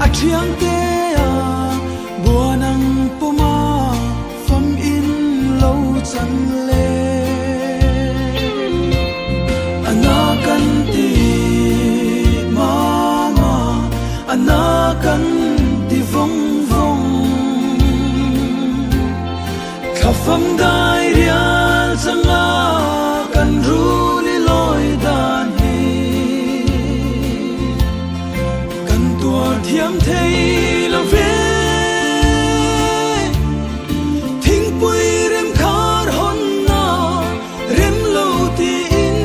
a thiang te a bua nang puma fam in lo chan le ana kan ti mama ana kan ti vong vong khafam dai rial changa kan ru li loi dan hi kan tua thiam thei lo ve thing pui rem khar hon na rem lo ti in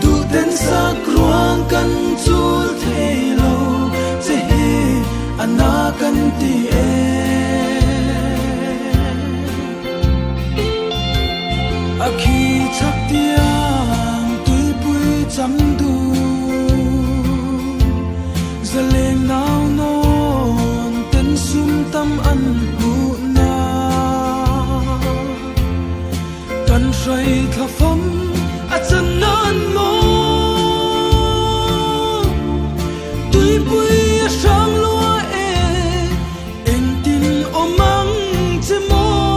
du den sa kruang kan chul thei lo che hi ana kan ti e khi chắc tiếng tuy bụi chấm đu giờ lên nào non tên sum tâm ăn hụ na cần say thà phẩm à chân nan mô tuy bụi sáng lúa em tin ôm mang che mô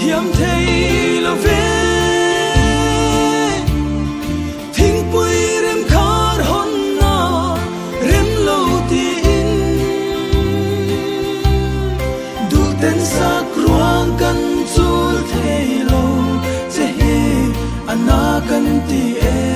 thiam thei lo ve thing pui rem khar hon na rem lo ti in du ten sa kruang kan chul thei lo che hi ana kan ti e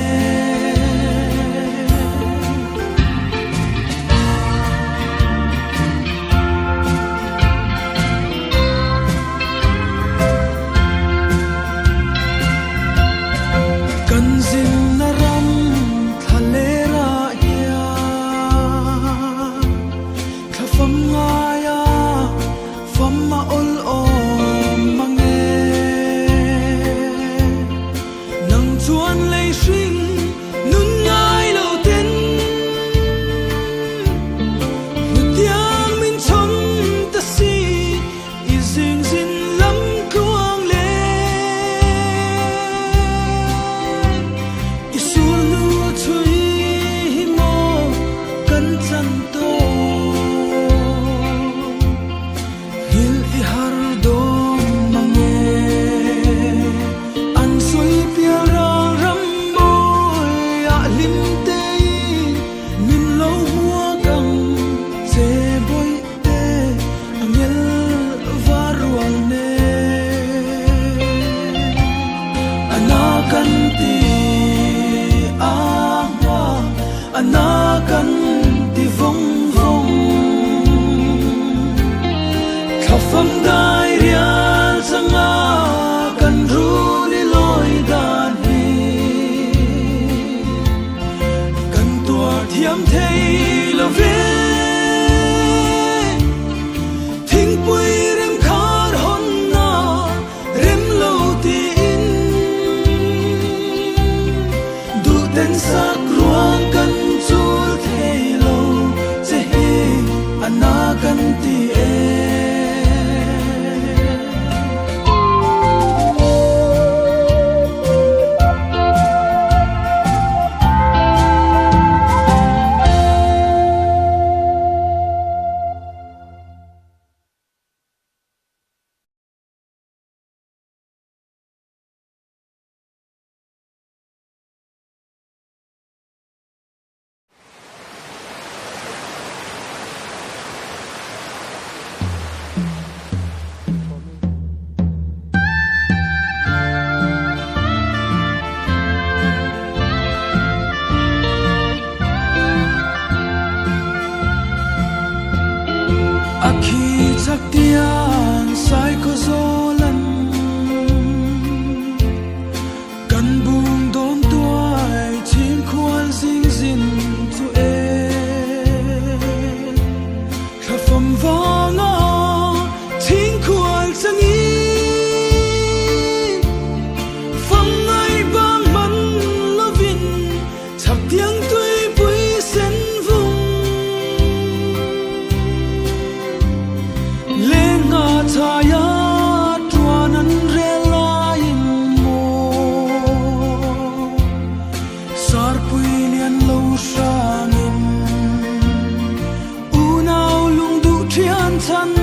chân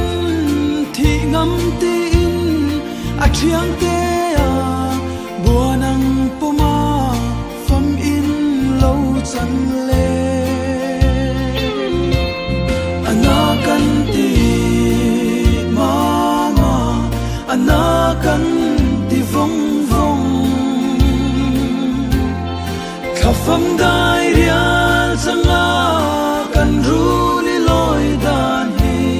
thì ngắm tin a thiang te a bùa nang poma pham in lâu chân lệ ana kan ti mama ana kan ti vong vong khắp pham